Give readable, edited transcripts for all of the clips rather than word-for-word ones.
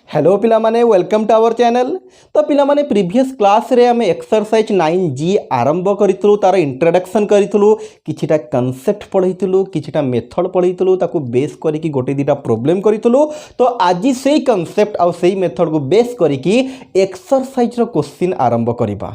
Hello पिला माने welcome to our channel. तो पिला माने प्रीवियस क्लास रे हमें एक्सरसाइज 9G आरंभ करितलु तार इंट्रोडक्शन करितलु किछिटा कांसेप्ट पढैतलु किछिटा मेथड पढैतलु ताकू बेस करिकि गोटे दिटा प्रॉब्लम करितलु। तो आज सेही कांसेप्ट आ सेही मेथड को बेस करिकि एक्सरसाइज रो क्वेश्चन आरंभ करिबा।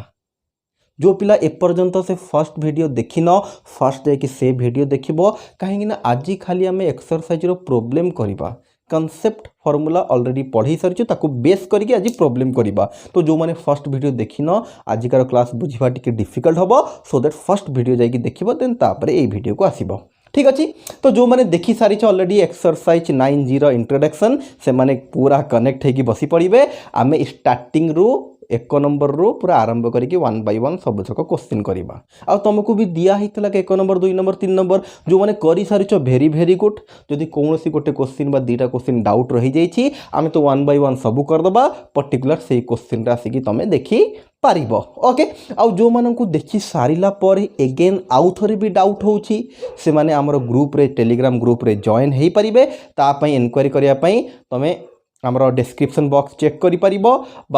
जो पिला एपर्यंत से फर्स्ट वीडियो देखिन फर्स्ट जाकि से वीडियो देखिबो काहेकि ना आज खाली हमें एक्सरसाइज रो प्रॉब्लम करिबा कंसेप्ट फॉर्मूला ऑलरेडी पढ़ी सारी ताकू बेस करके आज प्रॉब्लम करिबा। तो जो माने फर्स्ट वीडियो देखिन आजिकार क्लास बुझिबा टिके डिफिकल्ट हबो सो दैट फर्स्ट वीडियो जाकि देखिबो देन तापरे ए वीडियो को आसीबो। ठीक अच्छे। तो जो मैंने देखी सारी ऑलरेडी एक्सरसाइज 9G रो इंट्रोडक्शन से माने पूरा कनेक्ट होगी बसी पड़े आम स्टार्टिंग रू 1 नंबर रू पूरा आरंभ करके 1 बाय 1 सबुक क्वेश्चन करवा। आ तुमको भी दिया होता 1 नंबर 2 नंबर 3 नंबर जो मैंने कर सारी भेरी भेरी गुड। जदि कौन सी गोटे क्वेश्चन बा दुटा क्वेश्चन डाउट रही जाइए आम तो 1 बाय 1 सब करदे पर्टिकुलर से क्वेश्चन आसिक तुम देखी पार। ओके आउ जो मानू देखी सारा पर एगेन आउ थे भी डाउट होची से माने आमर ग्रुप रे टेलीग्राम ग्रुप रे जॉइन हो पारे तापाई एनक्वारी करने तुम्हें आमर डिस्क्रिप्शन बॉक्स चेक कर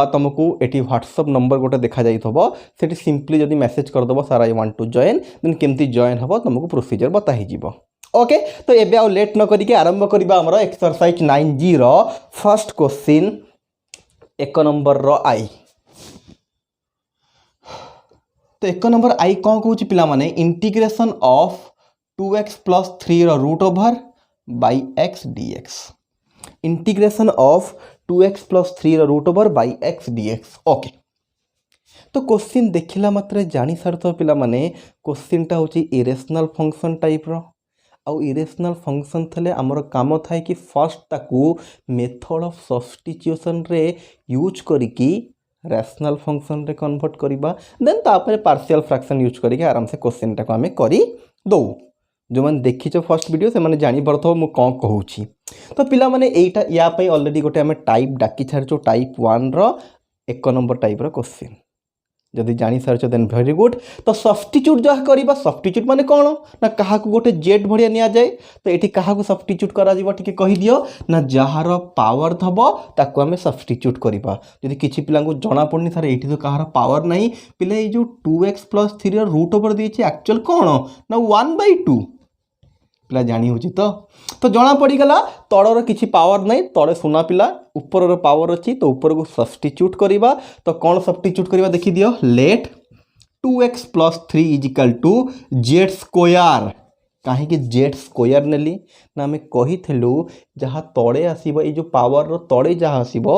तुमको ये व्हाट्सएप नंबर गोटे देखा जाइए सिंपली जब मेसेज करदेव sir I want to join then केमती जॉइन हम तुमको प्रोसीजर बताई। ओके तो एबे आउ लेट न करके आरंभ करबा हमर एक्सरसाइज 9G रो फर्स्ट क्वेश्चन 1 नंबर रो आई। तो 1 नंबर आई कौन कौच पिला माने इंटीग्रेशन ऑफ 2x प्लस 3 रो root over by x dx integration of 2x plus 3 रो root over by x dx। Okay तो क्वेश्चन देखला मात्रे जानी सारथ पिला माने क्वेश्चन टा होची इरेशनल फंक्शन टाइप रो आउ इरेशनल फंक्शन थले आमर काम थाए कि फर्स्ट ताकू मेथड ऑफ सब्स्टिट्यूशन रे यूज करिकी रैशनल फंक्शन रे कन्वर्ट करिबा देन तापर पार्शियल फ्रैक्शन यूज करके आराम से क्वेश्चन टाको आमे करी दो। जो मैंने देखीच फर्स्ट वीडियो से मैंने जानी पारथो मु कौन कहूची। तो पिला माने एटा या पे ऑलरेडी गोटे आमे टाइप डाकी छारचो टाइप 1 रो 1 नंबर टाइप रो क्वेश्चन जदि जानी सारचो देन वेरी गुड। तो सब्स्टिट्यूट जहाँ करिबा सब्स्टिट्यूट माने कौन ना कहा गोटे जेड भड़िया निया जाए तो ये क्या सब्स्टिट्यूट करा जीवा टिके कहि दियो ना जार पावर थबो ताको आमे सब्स्टिट्यूट करिबा। जदि किछि पिला को जना पड़नी सर एठी तो कहार पावर नहीं पिले ये जो 2x प्लस 3 रो रूट ओवर देछि एक्चुअल कौन ना 1/2 पिला जानी होची। तो जना पड़ीगला तड़र किसी पावर नहीं तड़े सुना पिला ऊपर पावर अच्छी तो ऊपर को सब्स्टिट्यूट करिबा। तो कौन सब्स्टिट्यूट करिबा देखि दियो let 2x plus 3 equal to z square कहीं जेड स्क्वायर नेली ना आम कही जहाँ तड़े आसब ये जो पावर रो तड़े जहाँ आसब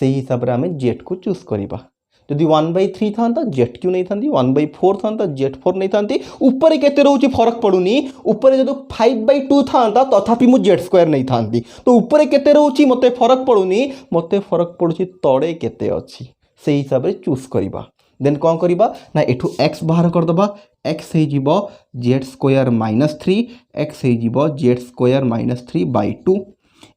से हिसाब से आम जेड को चूज करिबा। जदि 1/3 था जेड क्यू नहीं था 1/4 था जेड 4 नहीं था ऊपर केते रोचे फरक पड़ुनी ऊपर जब 5/2 था तथापि मु जेड स्क्वायर नहीं था तो ऊपर केते रोची मते फरक पड़ुनी मते फरक पड़ुची तड़े केते अच्छी से हिसाब से चूज करिबा। देन कौन करिबा ना एठू x बाहर कर दबा x हे जीवो जेड स्क्वायर -3 x हे जीवो जेड स्क्वायर -3/2।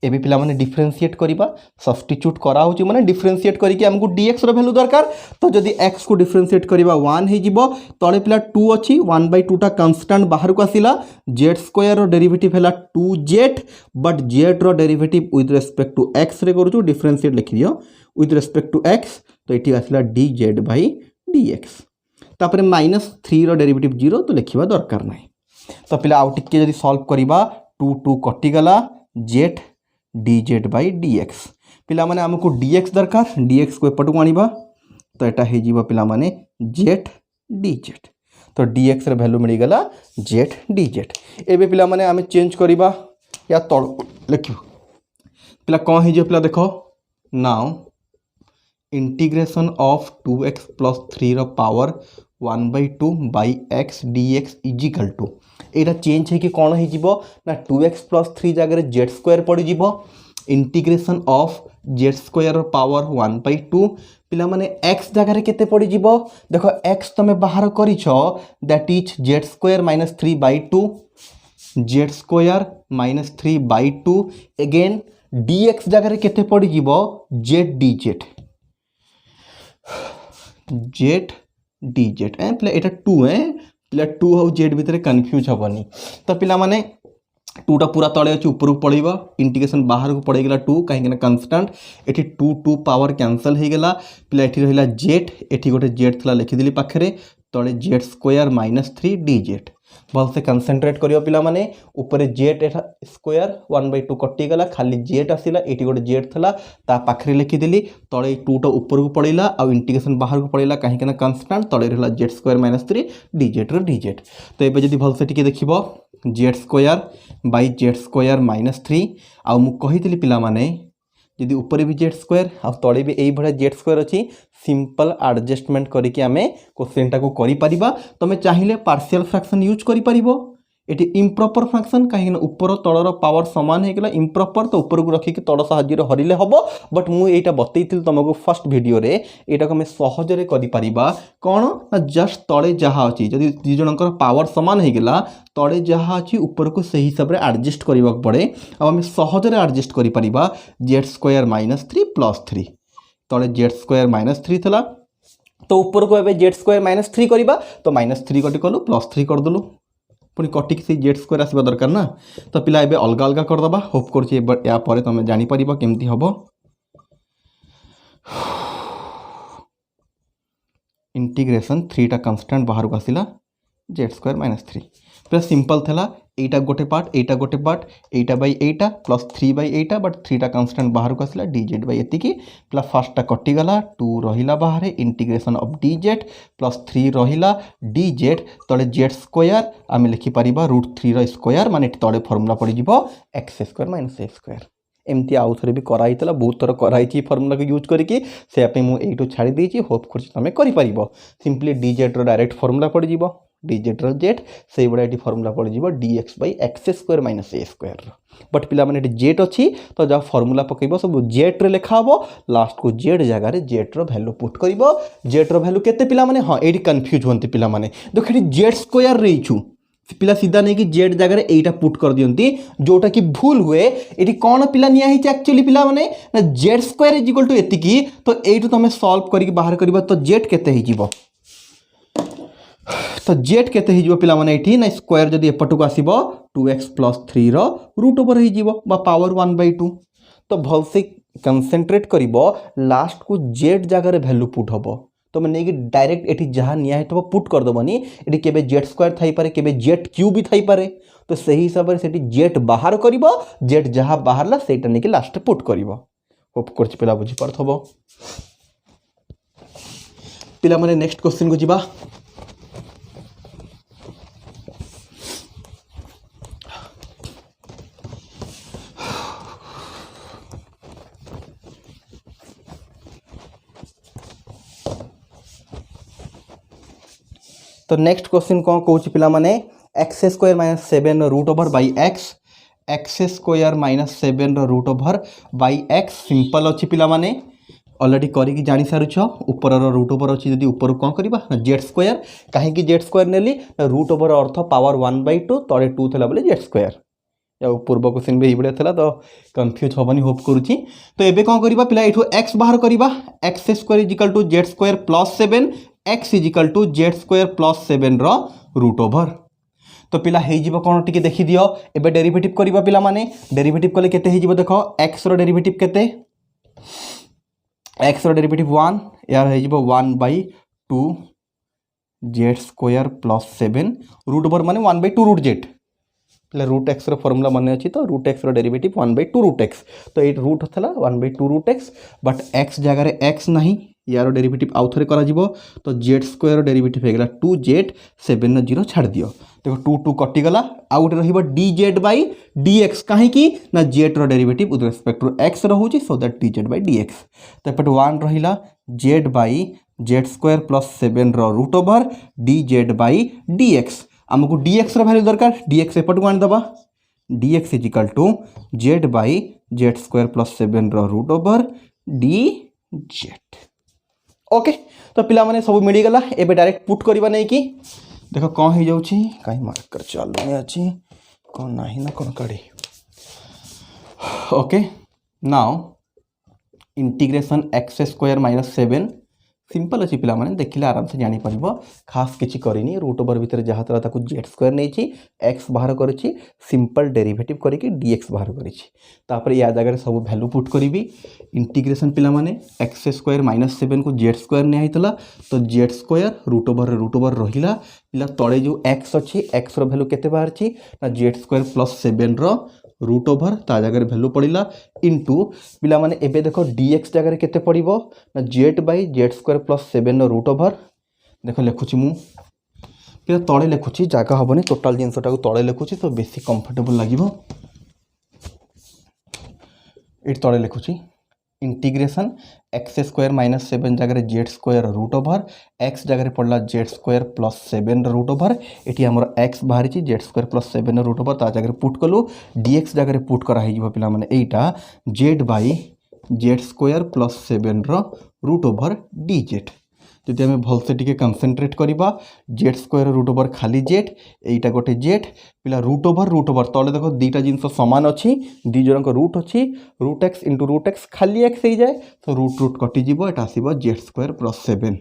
एबे पिला माने डिफरेंशिएट करिबा सब्स्टिट्यूट करा होची माने डिफरेंशिएट करिके हमको dx रो वैल्यू दरकार। तो जदि x को डिफरेंशिएट करिबा 1 हे जीवो तळे पिला 2 अछि 1/2 टा कांस्टेंट बाहर को आसिला जेड स्क्वायर रो डेरिवेटिव हैला 2z बट z रो derivative with respect to x रे करूछु डिफरेंशिएट लिखि दियो विथ रिस्पेक्ट टू x तो एठी आसिला dz/dx तापर -3 रो डेरिवेटिव 0 तो लिखिबा दरकार नै। तो पिला आउ टिके जदि सॉल्व करिबा 2 कटि गला z dz/dx पिला माने हमको dx दरकार dx को एपट को आनिबा तो एटा हे जीवा पिला माने z dz तो dx रे वैल्यू मिल गला z dz। एबे पिला माने आमे चेंज करिबा या तळ लिखिबो पिला कोन हे जे पिला देखो now integration of 2x plus 3 रो power 1/2 by x dx equal to एटा चेंज है कि कौन हो जीवो ना 2x प्लस 3 जगह जेड स्क्वायर पड़ जीवो integration of Z square power 1/2 पिला माने x जगह केते पड़ जीवो देखो x तमे बाहर करिछो that is Z square -3/2 Z square -3/2 again dx जगह केते पड़ जीवो जेड dz जेड dz पिला एटा 2 है पिला 2 हो जेड भितर कन्फ्यूज हेबनी। तो पिला माने टूटा पूरा तले अच्छे ऊपर को पड़ेगा इंटीग्रेशन बाहर को पड़ेगा टू कहीं कन्स्टाट एटी टू टू पावर कैंसल हो गला पिला एठी रहिला जेड एठी गोटे जेड थला लिखिदेली पाखरे तले जेड स्क्वायर -3 डी जेड भल से कनसेंट्रेट करियो पिला माने ऊपर जेड एटा स्क्वायर 1/2 कटिगला खाली जेड आसिला एटी गोटे जेड थला ता पाखरे लिखिदेली तले टू टा ऊपर को पड़ेला आ इंटीग्रेशन बाहर को पड़ेला कहीं कन्स्टाट तले रहिला जेड स्क्वायर -3 डी जेड रो डी जेड तो एबे जदी भल से टिके देखिबो Z square by Z square -3 आउ मु कहितली पिला माने जदि ऊपर भी जेड स्क्वायर आ तले भी यही भाया जेड स्क्वायर अच्छी सिंपल एडजस्टमेंट करके आम क्वेश्चन टाक करें तुम चाहिए पार्शियल फ्रैक्शन यूज कर ये इम्प्रॉपर फ्रैक्शन कहीं ऊपर तलर पावर सामान होगा इम्प्रॉपर तो ऊपर को रखिक तल साहाଯ୍य हरिले हम बट मुझे बतई तुमको फर्स्ट वीडियो रे यहाँ आम सहजरे कौन ना जस्ट तले जहाँ अच्छी जब दी जनकर पावर सामान होगा तले जहाँ अच्छी ऊपर को सही हिसाब से एडजस्ट करने पड़े आम सहजरे एडजस्ट कर जेड स्क्वायर -3 + 3 तले जेड स्क्वायर -3 थला तो ऊपर को ए जेड स्क्वायर -3 करवा तो -3 कटी कलु +3 करदेलु पुणी कटिक से जेड स्क्वायर आसवा दरकार ना तो पिला एबे अलग अलग करदबा होप कर या पर तुम जापर केमती हम इंटीग्रेशन 3 टा कन्स्टाट बाहर को आसला जेड स्क्वायर -3 पूरा सिंपल थला एटा गोटे part Etah by Etah +3/8 but 3 टा कन्स्टाट बाहर को आसला dz बाई एतिकी प्लस फर्स्ट कटिगला 2 रहिला बाहर इंटीग्रेशन ऑफ dz +3 रहिला dz तले जेड स्क्वायर आम लिखिपर √3 रो स्क्वायर माने तले फर्मूला पड़ x स्क्वायर - a स्क्वायर एमती आउ थे भी कराई बहुत थर कराई फर्मूला को यूज करके से मुझे छाड़ी देती होप कर तुम कर सिंपली dz रो डायरेक्ट फर्मूला पड़ जाए dz रो जेड से भाया ये फर्मूला पड़ जाए dx by x square - a square but पिला माने जेड अच्छी तो जहाँ फर्मूला पकड़ सब जेड रे लिखा हम लास्ट को जेड जगह जेड रो वैल्यू पुट कर जेड रो वैल्यू केते पिला माने हाँ ये कन्फ्यूज होती पिला माने देख ये जेड स्क्वायर रहीछु पिला सीधा नहीं कि जेड जगह एटा पुट कर दियंती जोटा कि भूल हुए ये कौन पिला निया ही एक्चुअली पिला माने ना Z square is equal to एतिकी तो एटू तुम सॉल्व करके बाहर करबा तो जेड केते ही जीवो तो जेड केते ही जीवो पिला माने एठी ना स्क्वायर जदी एपटू आसीबो 2x + 3 रो रूट ओवर ही जीवो बा पावर 1/2 तो भल से कंसंट्रेट करिबो लास्ट को जेड जगह रे वैल्यू पुट हबो तो मैं नहीं डायरेक्ट ये जहाँ निया तो पुट करदेवनी ये केबे जेड स्क्वायर थाई पारे केबे जेड क्यूब भी थाई पारे तो सही हिसाब से जेड बाहर करिबो जेड जहाँ बाहरला सेटा नहीं लास्ट पुट करिबो होप करछि पिला बुझी पारथबो पिला माने नेक्स्ट क्वेश्चन को जिबा तो नेक्स्ट क्वेश्चन कौन कौन पिला माने x square -7 root over by x square -7 root over by x simple अच्छी पिला माने ऑलरेडी करी जानी सारुछ ऊपर रूट ओवर अच्छी जब ऊपर कौन करवा जेड स्क्वायर कहीं जेड स्क्वायर नेली रूट ओवर अर्थ पावर 1/2 तले 2 थला बोले जेड स्क्वायर या पूर्व क्वेश्चन भी ये था तो कन्फ्यूज हेनी होप करुच्ची तो ये कौन करवा पिला एठू x बाहर करवा x square is equal to z square +7 x is equal to z square +7 रो रूट ओवर तो पिला हो कौन टी देखी दियो एबे डेरिवेटिव करवा पिला माने डेरिवेटिव कले केते हो देखो x रो डेरिवेटिव केते x रो डेरिवेटिव 1 यार हो 1/2 जेड स्क्वायर +7 रूट ओवर माने 1/2 रूट जेड पहले रूट एक्स फर्मूला मन अच्छी तो root x derivative 1/2 root x तो ये रूट था 1/2 रूट एक्स बट एक्स जगह एक्स ना यार डेरिवेटिव आउ थे करा तो जेड स्क्वायर डेरिवेटिव होगा 2z 7 0 छाड़ दियो देखो 2 2 कटिगला आउ गोटे रही dz बाई dx कहीं ना Z derivative with respect to X रोचे so that dz by dx तो एपटे 1 रहा Z by Z square +7 root over dz by dx आमको dx वैल्यू दरकार dx एपट को आनीदबा dx is equal to Z by Z square +7 root over dz okay तो पिला माने सब मिलगला एबे डायरेक्ट पुट करवा नहीं कि देखो कौन हो जाऊँ कहीं मार्कर चालू में अच्छी कौन ना ना कौन काढ़ी okay now integration x square -7 simple अच्छी पिला माने देखिले आराम से जानी परिबो खास किछि करिनी रूट ओवर भितर जहाँ तला ताकू जेड स्क्वायर नहीं एक्स बाहर करिछि सिंपल डेरिवेटिव करिकी डीएक्स बाहर करिछि तापर या जगह सब वैल्यू पुट करी इंटीग्रेशन पिला माने एक्स स्क्वायर -7 को जेड स्क्वायर नहीं आइतला तो जेड स्क्वायर रूट ओवर रहिला पिला तळे जो एक्स अछि एक्स रो वैल्यू केते बाहरछि ना जेड स्क्वायर +7 रो रूट ओवर ता जगह वैल्यू पड़िला इंटू पिला माने एबे देखो डीएक्स जगह केते पड़िबो ना जेड बाई जेड स्क्वायर +7 रो रूट ओवर देखो लिखुची मु पिला तळे लिखुची जागा हबनी टोटल जिंसटा को तळे लिखुची तो बेसी कंफर्टेबल लागिबो इट तळे लिखुची इंटीग्रेशन एक्स स्क्वायर -7 जगह z square root over x जगह पड़ला जेड स्क्वायर +7 रूट ओवर ये आमर एक्स बाहरी जेड स्क्वायर +7 रूट ओवर ता जगह पुट कलु डीएक्स जगह पुट करा पिला माने एटा z by Z square +7 root over d z जदि आम भलसे टी कनसेंट्रेट करवा जेड स्क्वायर रूट ओवर खाली जेड एटा गोटे जेड पिला रूट ओवर तले देख दीटा जिनस सामान अच्छी दी जन रूट अच्छी root x into root x खाली एक्स हो जाए तो रूट कटिज एटा आसो जेड स्क्वायर +7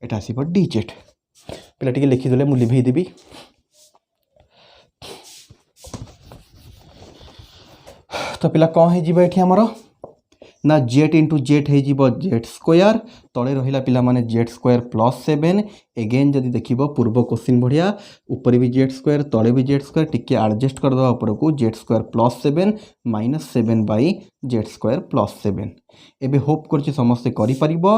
एटा आसो डी जेड पिला टी लिखिदे मुझे लिभेदेवी तो पिला कौन हो ये आमर ना जेड इंटू जेड हो जेड स्क्वायर तले रहा पिला माने जेड स्क्वायर +7 एगेन जदि देख पूर्व क्वेश्चन बढ़िया ऊपर भी जेड स्क्वायर तले भी जेड स्क्वायर टिके एडजस्ट करदे ऊपर को Z square +7 -7 by Z square +7 एबे होप कर समस्ते करिपारिबो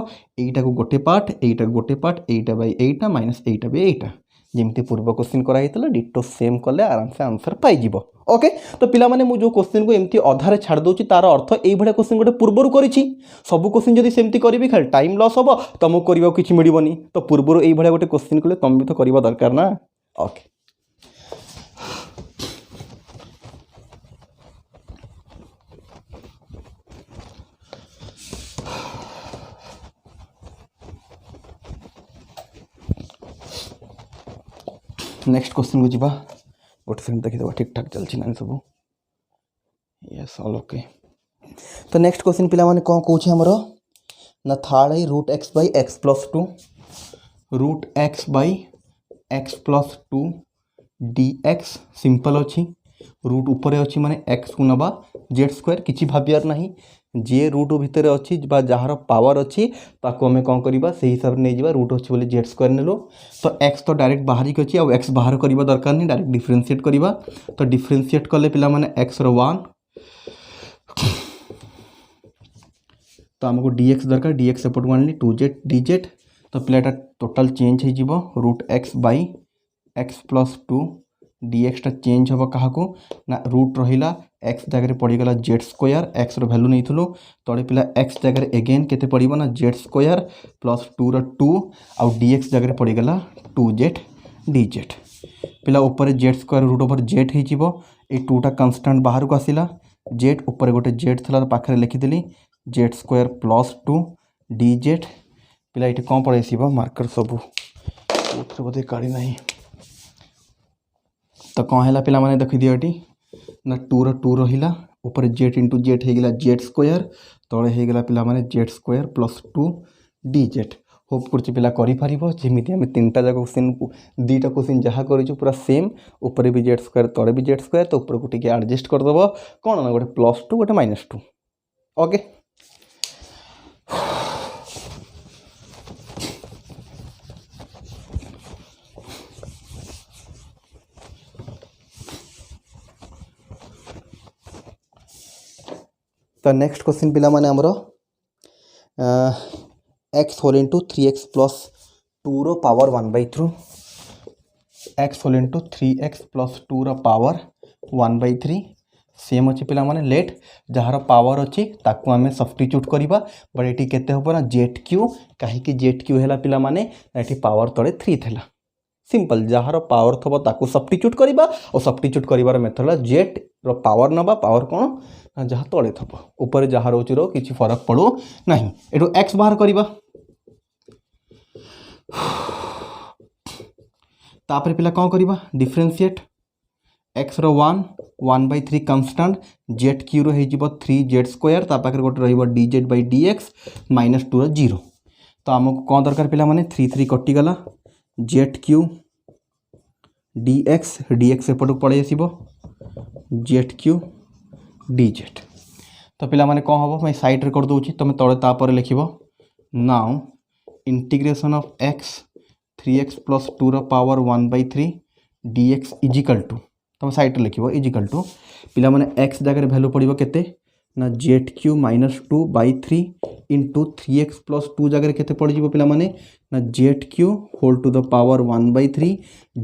गोटे पार्ट एटा गोटे part Etah by Etah minus Etah by एटा जमी पूर्व क्वेश्चन कराइला डिटो सेम कले आराम से आंसर पाई ओके तो पिला माने मु जो क्वेश्चन को एमती अधारे छाड़ दूची तार अर्थ यही भाया क्वेश्चन गोटे पूर्वर करिछि सब क्वेश्चन जदि सेमती करी खाली टाइम लॉस हम तुमको करबा किछि मिलबनी तो पूर्वर यही भाया गोटे क्वेश्चन कले तुम भी तो करबा दरकार ना ओके नेक्स्ट क्वेश्चन को जीवा गोटे सेकंड देखिए ठीक ठाक चलछि ना सब यस ऑल ओके तो नेक्स्ट क्वेश्चन पिला माने कौन कहूँ हमर ना थर्ड है root x by x +2 root x by x +2 d x simple अच्छी रूट ऊपर अच्छी माने एक्स को नवा जेड स्क्वायर किसी भावियार ना जे रूट भितर अच्छी जार पावर अच्छी ताको आम कौन करवा से हिसाब से नहीं जावा रूट अच्छी बोले जेड स्क्वायर नेलो तो एक्स तो डायरेक्ट बाहर ही अच्छी एक्स बाहर करवा दरकार नहीं डायरेक्ट डिफरेंशिएट करवा तो डिफरेंशिएट कले पिला माने एक्स रो 1 तो आमको डीएक्स दरकार डीएक्स एपट को आनी 2z dz तो पिलाटा टोटाल चेंज हो रूट एक्स बाई एक्स +2 डीएक्सटा चेंज हम क्या ना रूट रहा एक्स जगह पड़गला जेड स्क्वायर एक्स वैल्यू नहीं थी तले पिला एक्स जगह एगेन केते पड़ो ना जेड स्क्वायर +2 2 आउ डीएक्स जगह पड़गला 2z dz पिला ऊपर z square root over z हो 2टा कन्स्टांट बाहर को आसला जेड ऊपर गोटे जेड थी पाखे लिखिदेली जेड स्क्वायर +2 dz पिला ये कौन पड़े मार्कर सब बोधे काढ़ी ना तो कौन है पिला माने देखी दियो ये ना 2 रो 2 रहा ऊपर जेड इंटू जेड हो गला जेड स्क्वायर तले हो गला पिला माने जेड स्क्वायर +2 dz होप कर पिला करिपारिबो जेमिति हम तीनटा जाक क्वेश्चन दीटा क्वेश्चन जहाँ करिछु पूरा सेम ऊपर भी जेड स्क्वायर तले भी जेड स्क्वायर तो ऊपर को टिके एडजस्ट कर दबो कोन ना गोटे +2 गोटे -2 ओके तो नेक्स्ट क्वेश्चन पिला माने हमरो एक्स होल इंटू 3x +2 रो power 1/3 X whole into 3x +2 रो पावर 1/3 सेम अच्छी पिला माने लेट जार पावर अच्छी ताकू आम सब्स्टिट्यूट करवा बट ये केते हम ना जेड क्यू कहीं जेड क्यू है पिला माने ये पावर तले 3 थी सिंपल जार पावर थब ताकू सब्स्टिट्यूट करवा और सब्स्टिट्यूट करार मेथड जेड रो पावर नवा पावर कौन जहाँ तले थब ऊपर जहाँ रोच रो किसी फरक पड़ो ना ये एक्स बाहर करवा तापर पिला कौन करवा डिफरेंशिएट एक्स रो 1/3 कन्स्टांट जेड क्यू रो 3z स्क्वायर ता पाखे गोटे रही dz/dx -2 रो 0 तो आमको कौन दरकार पिला माने 3 3 कटिगला जेड क्यू dx dx एपटू पड़े आसो जेड क्यू dz। तो पिला माने कौन हम मैं साइड रे कर दूची तुम तले तापर लिख now integration of x 3x plus 2 power 1/3 dx equal to तुम साइड रे लिख इजिकल टू पिला माने x जगह वैल्यू पड़ो केते ना z Q -2/3 into 3x plus 2 जगह केते पड़ जिवो पिला माने ना z cube whole to the power 1/3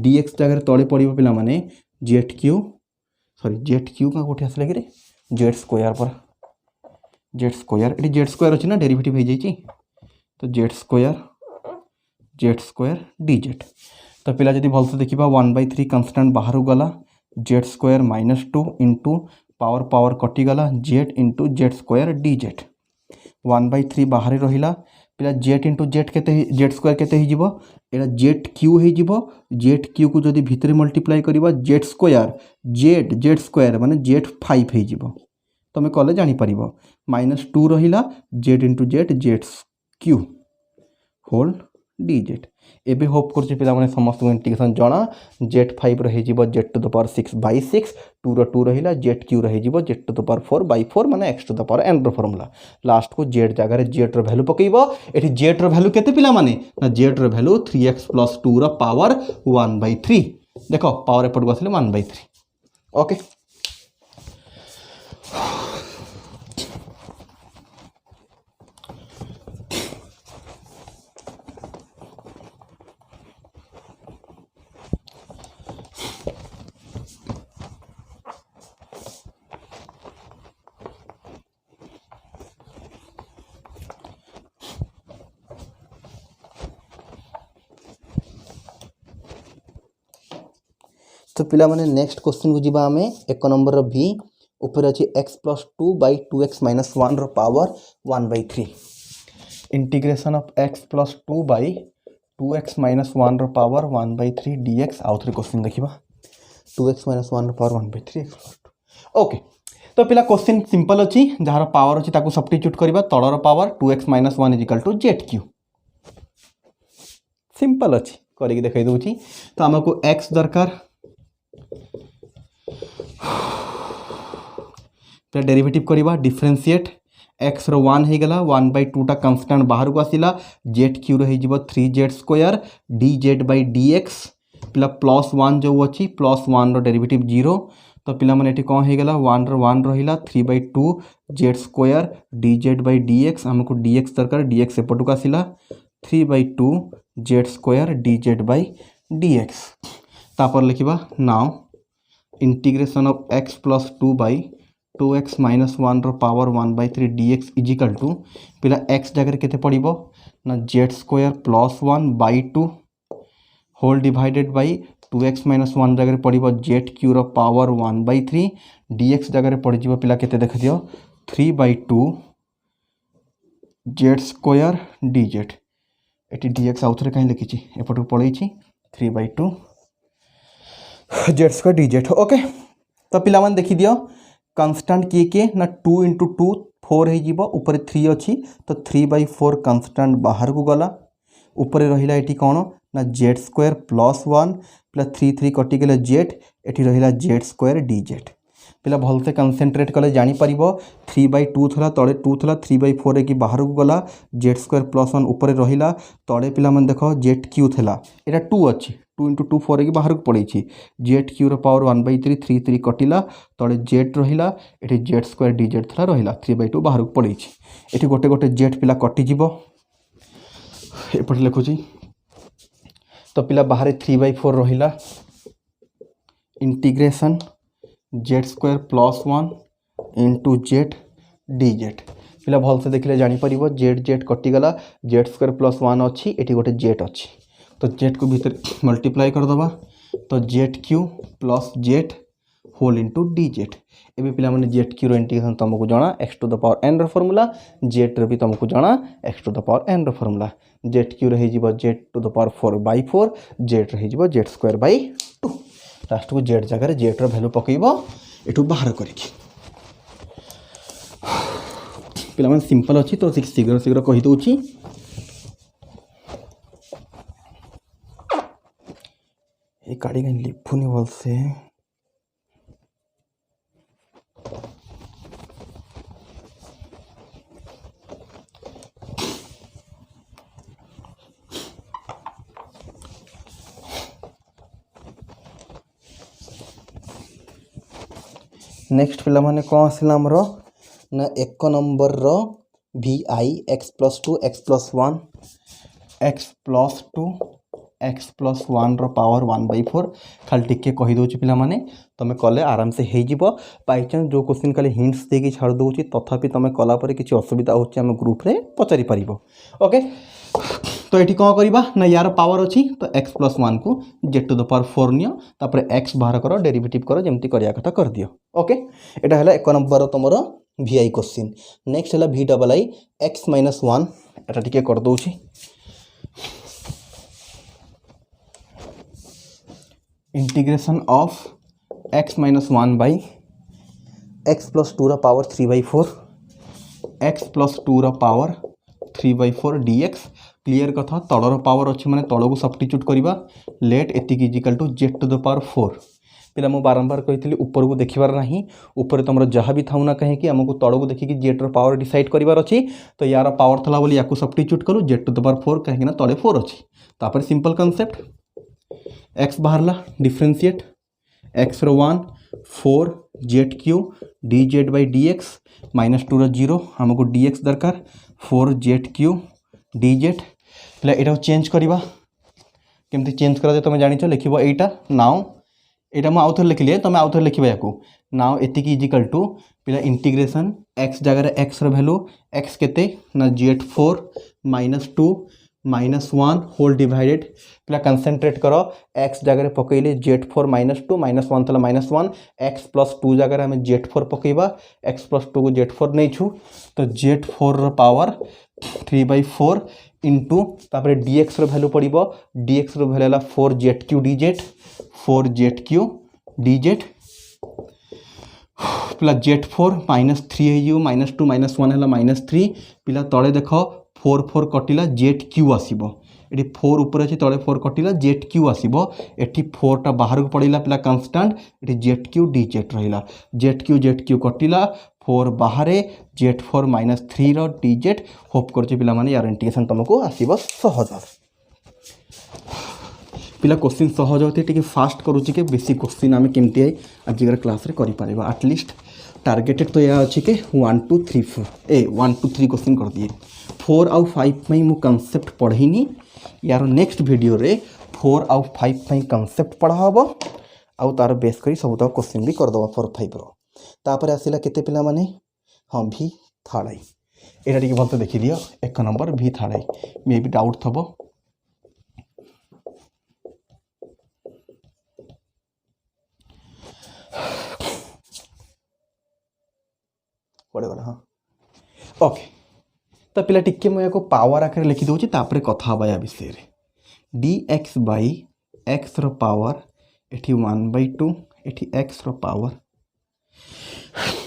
dx जगह तले पड़ो पिला माने जेड क्यू का कोठी आसले कि जेड स्क्वायर पर जेड स्क्वायर अच्छी ना डेरिवेटिव हो जाइए तो जेड स्क्वायर dz। तो पिला जदि भलसे देखा 1/3 कंस्टांट बाहर गला Z square -2 into power power कटिगला Z into Z square dz 1/3 बाहर रहा पिला जेड इंटू जेड के जेड स्क्वायर केते हो जेड क्यू हो जेड क्यू को जदि भितर मल्टीप्लाई करवा जेड स्क्वायर माने जेड 5 हो तुम कले जापर -2 रहा z into z cube whole dz। एबे होप कर पे समस्त इंटीग्रेशन जना जेड 5 रही जेड टू द पावर 6/6 2 रो 2 रहा जेड क्यू रही जेड टू द पावर 4/4 माने x to the power n formula last को जेड जगह जेड रो वैल्यू पकेइबो एठी जेड रो वैल्यू केते पिला माने ना जेड रो वैल्यू 3x प्लस 2 रो पावर 1/3 देखो पावर एपट को आसले 1/3 ओके। तो पिला माने नेक्स्ट क्वेश्चन को जीवा हमें एक नंबर भी ऊपर अच्छी x plus 2/2x minus 1 power 1/3 integration of x plus 2/2x minus 1 power 1/3 dx आउ थे क्वेश्चन देखा 2x माइनस 1 पावर 1/3 ओके। तो पिला क्वेश्चन सिंपल अच्छी जार पावर अच्छी ताकू सब्स्टिट्यूट करवा तलर power 2x minus 1 is equal to z cube simple अच्छी करके देखा दूसरी। तो आमको x दरकार डेरिवेटिव करवा डिफरेंशिएट x रो 1 हो गला 1/2 टा कांस्टेंट बाहर को आसिला जेड क्यू रही 3z स्क्वायर dz/dx पिला प्लस 1 जो अच्छी प्लस 1 रो डेरिवेटिव 0 तो पिला माने एठी कौन हो गला 1 रो 1 रहिला 3/2 जेड स्क्वायर dz/dx हमको dx दरकार dx एपटू को आसिला 3/2 जेड स्क्वायर dz/dx तापर लिखा now integration of x plus 2/2x minus 1 power 1/3 dx equal to पिला x जगह केते पड़िबो ना Z square plus 1/2 whole divided by 2x minus 1 जगह पड़िबो जेड क्यू रो पावर 1/3 dx जगह पड़िजिबो पिला केते देख दियो 3/2 जेड स्क्वायर dz एटी dx आउ थे कहीं लिखी एपटू पड़े 3/2 जेड स्क्वायर dz ओके। तो पिला माने देखी दियो कांस्टेंट किए ना 2 इंटू 2 4 हो ऊपर 3 अच्छी तो 3/4 कांस्टेंट बाहर को गला ऊपर रहा ये कौन ना जेड स्क्वायर प्लस 1 प्लस 3 3 कटिगले जेड एटी रहा जेड स्क्वायर dz पिला भलसे कनसेंट्रेट कले जापर 3/2 थला तले 2 थला 3/4 कि बाहर को गला जेड स्क्वायर प्लस 1 ऊपर रहा तले पिला मन देख जेड क्यू थला एटा 2 अच्छी 2 इंटू 2 4 कि बाहर को पड़े जेड क्यू रो पावर 1/3 3 3 कटिला तले जेड रहा ये जेड स्क्वायर dz थला रहा 3/2 बाहर को पड़े ये गोटे गोटे जेड पिला कटिज एपटे लिखुची तो पिला बाहर 3/4 रहा integration z square plus 1 into z dz पिला भलसे देखले जापर जेड जेड कटिगला जेड स्क्वायर प्लस 1 अच्छी ये गोटे जेड अच्छी तो जेड को भीतर मल्टीप्लाई करदे तो z cube plus z whole into dz एबे पिला माने जेड क्यू रो इंटीग्रेशन तुमको जाना x to the power n रो फॉर्मूला जेड रो भी तुमको जाना x to the power n रो फॉर्मूला जेड क्यू रही z to the power 4/4 z रही जेड स्क्वायर बाय 2 लास्ट को जेड जगह जेड रो वैल्यू पकेइबो एठू बाहर करिकी पिला माने सिंपल अच्छी तो शीघ्र शीघ्र कही दूची गाड़ी कहीं लिखुनी भलसे नेक्स्ट पिला माने कौन आसला आमर ना एक नंबर रो vi x plus 2 x plus 1 x plus 2 x plus 1 रो पावर 1/4 खाली टिके कही दउची पिला माने तमे कले आराम से हे जिवो बाय चांस जो क्वेश्चन खाली हिंट्स देकी छाड़ दउची तथापि तमे कला परे किछि असुविधा होची हम ग्रुप रे पचारि परिबो ओके। तो ये कौन करवा ना यार पावर अच्छी तो x प्लस 1 को z टू द पावर 4 नियो तापर x बाहर करो डेरिवेटिव करो जमती करिया कथा कर दियो ओके। एटा हला एक नंबर तुमर vi क्वेश्चन। नेक्स्ट हला v double i x minus 1 एटा टिके कर दउची integration of x minus 1 by x plus 2 रा पावर 3/4 x प्लस 2 रा पावर 3/4 dx क्लियर कथा तलर पावर अच्छी माने तल को सब्स्टिट्यूट करवा लेट एतिक is equal to z to the power 4 पिला मु बारंबार कही ऊपर को देखिबार नहीं ऊपर तुम जहाँ भी थाउ ना कहीं आमको तल को देखिकी जेट रो पावर डिसाइड करार अच्छी तो यार पावर थला बोली याकू सब्स्टिट्यूट कलु z टू द पावर 4 कहीं तले 4 अच्छी तापर सिंपल कॉन्सेप्ट x बाहरला डिफरेंशिएट x रो 1 4 z क्यू dz बाय dx माइनस 2 रो 0 हमको dx दरकार 4 z क्यू dz पहले एटा चेंज करवा केमती चेंज करा तुम जान लिखो यहीटा नाउ यहाँ मुझे आउ थे लिखिली तुम आउ थे लिखा या नाउ एतिक इजिकल टू पिला इंटीग्रेशन x जगह x वैल्यू x केते ना z4 minus 2 minus 1 whole divided पिला कंसेंट्रेट करो x जगह पकईले z4 माइनस 2 माइनस 1 थला माइनस 1 x प्लस 2 जगह आम z4 पकईबा x प्लस 2 को z4 नहीं छू तो z4 रो पावर 3/4 इंटू तापर dx रो वैल्यू पड़िबो dx रो वैल्यू है 4z dz 4z dz पिला z4 माइनस 3 हो माइनस 2 माइनस 1 है माइनस 3 पिला तले देख 4 4 कटिला zq आसीबो ये 4 ऊपर अच्छे तले 4 कटिला zq आसीबो एठी 4 टा बाहर को पड़िला पिला कांस्टेंट एठी zq dz रहिला zq कटिला 4 बाहर z4 माइनस 3 रो dz होप करछे पिला माने यार इंटीग्रेशन तुमको आसीबो सहज पिला क्वेश्चन सहज होती टिके फास्ट करूची के बेसी क्वेश्चन आम केमती आजिकार क्लास रे करि परिबा एटलिस्ट टार्गेटेड तो या अच्छी के 1 2 3 4 1 2 3 क्वेश्चन कर दिए 4 आउ 5 में मु कॉन्सेप्ट पढ़ीनी यार नेक्स्ट वीडियो रे 4 आउ 5 में कॉन्सेप्ट पढ़ा हम आउ तार बेस करी सब तक क्वेश्चन भी कर दबा 4 5 रो तापर आसिला केते पिला माने हां भी थर्ड आई एटा टिके भलते देखि दियो एक नंबर भी third I may be doubt थबो पड़ेगा हाँ ओके तो पिला टिके मुझे को पावर आकार लिखी दूची तापरे कथा हबा या विषय रे dx बाई x रो पावर एठी 1/2 एठी x रो पावर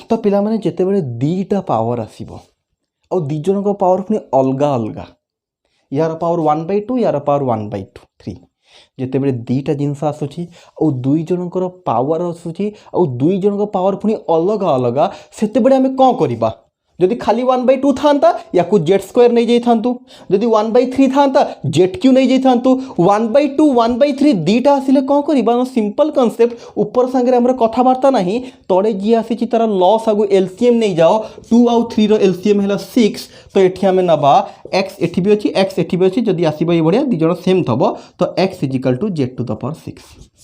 तो पिला माने जेते बेले दीटा पावर आसीबो और दी जन को पावर पुनी अलगा अलगा यार पावर 1/2 यार पावर 1/2 3 जेते बेले दीटा जिनस आसुची और दुई जनकर पावर आसुची और दुई जनक पावर पुनी अलग अलग सेते बेले आमे कोन करिबा जदि खाली 1/2 थांता या को z² नहीं जाई थांतु जदि 1/3 थांता zq नहीं जाई थांतु 1/2 1/3 दीटा आसिले कोन करिबा सिंपल कांसेप्ट ऊपर संगे हमर कथा वार्ता नहीं तळे जी आसीची तार लॉस आगु एलसीएम नहीं जाओ 2 आउ 3 रो एलसीएम हैला 6 तो एठी हमें नबा x एठी भी अछि x एठी भी अछि जदि आसीबा ए बढिया दी जण सेम थबो तो x = z to the power 6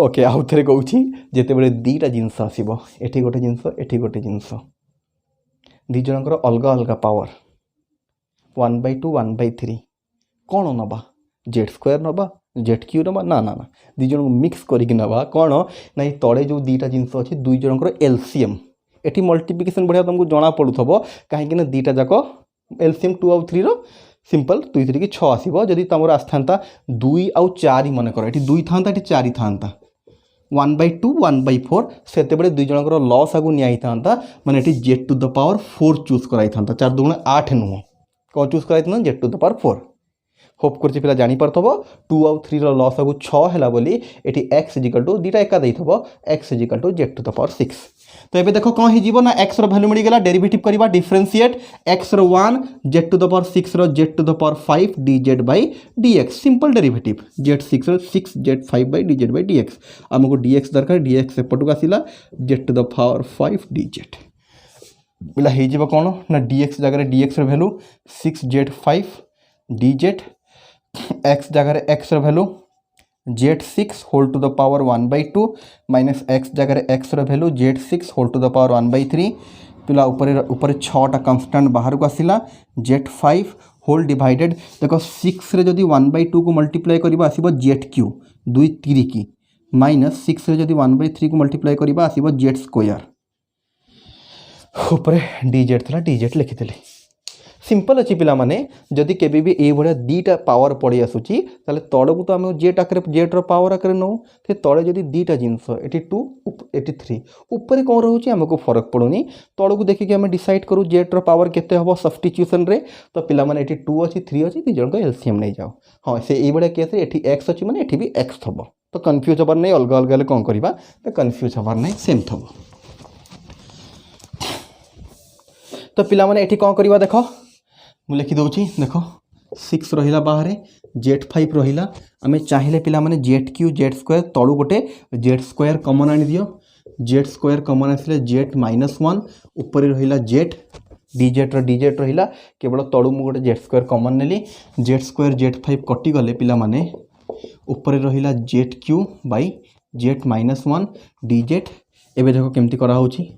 okay आउ थे कहूँ जिते बड़े दीटा जिनस आसो एटी गोटे जिनस एटी गोटे जिनस दी जनकर अलग अलग पावर 1/2 1/3 कौन नवा z² नवा zq नवा ना ना ना दी जन मिक्स करके नवा कौन ना तले जो दीटा जिनस अच्छी दुई जनकर एलसीएम एटी मल्टीप्लिकेशन बढ़िया तुमको जना पड़ुव कहीं दीटा जाक एलसीएम 2 आउ 3 रो सिंपल 2 3 की 6 आसो जदि तुम आसता 2 आउ 4 मन कर ये 2 था ये 4 था 1/2 1/4 से दुई जनकर लॉस आगु नि था मैंने z to the power 4 choose कराई था 4 2 8 नुह कौन चूज कराई z टू द पावर होप कर पिला जापरथब 2 आउ 3 लस को 6 है बोली ये एक्स इजिकल टू दुटा एका देथब x is equal to z to the power 6। तो ये देख कौन हो ना एक्स भैल्यू मिलगला डेरिवेटिव करवा differentiate x 1 z to the power 6 z to the power 5 d z by d x simple derivative z 6 z 5 by d z by d x आमको d x दरकार डी एक्स एपटू आसला z to the power 5 d z बोला हो कौन ना d x जगह d x value 6 z 5 d z x जगह x value z 6 whole to the power 1/2 minus x जगह x value z 6 whole to the power 1/3 पिला ऊपर 6टा constant बाहर को आसला जेड 5 होल डिवाइडेड देख 6 रे जदि 1/2 को मल्टीप्लाई करबा आसीबो जेड क्यू 2 3 की माइनस 6 रे जदि 1/3 को मल्टीप्लाई करबा आसीबो जेड स्क्वायर ऊपर डी जेड थला डी जेड लिखिदेली सिंपल अच्छी पिला माने जदि केबे भी ए भलिया दीटा पावर पड़ी आसुची ताले तळकू तो आमे जेड आकर जेड रो पावर आकर नो ते तळे जदि दीटा जिंस 82 83 ऊपर कोन रहउची हमको फरक पड़ोनी तळकू देखि के हमें डिसाइड करू जेड रो पावर केते हबो सब्स्टिट्यूशन रे तो पिला माने 82 अछि 3 अछि ती जण को एलसीएम नै जाओ हां से ए भलिया केस रे एठी x अछि माने एठी भी x थबो तो कंफ्यूज हबर नै अलग अलग कोन करबा तो कंफ्यूज हबर नै सेम थबो। तो पिला माने एठी कोन करबा देखो मु लिखि दउची देखो 6 रहिला बाहर जेड 5 रहिला आमे चाहिए पिला माने जेड क्यू जेड स्क्वायर तळु गोटे जेड स्क्वायर कॉमन आनी दियो जेड स्क्वायर कॉमन आसले जेड -1 ऊपर रहिला जेड डीजेड रहिला केवल तळु मु गोटे जेड स्क्वायर कॉमन नेली जेड स्क्वायर जेड 5 कटि गले पिला माने ऊपर रहिला Z Q by z -1 DZ एबे देखो केमती करा होची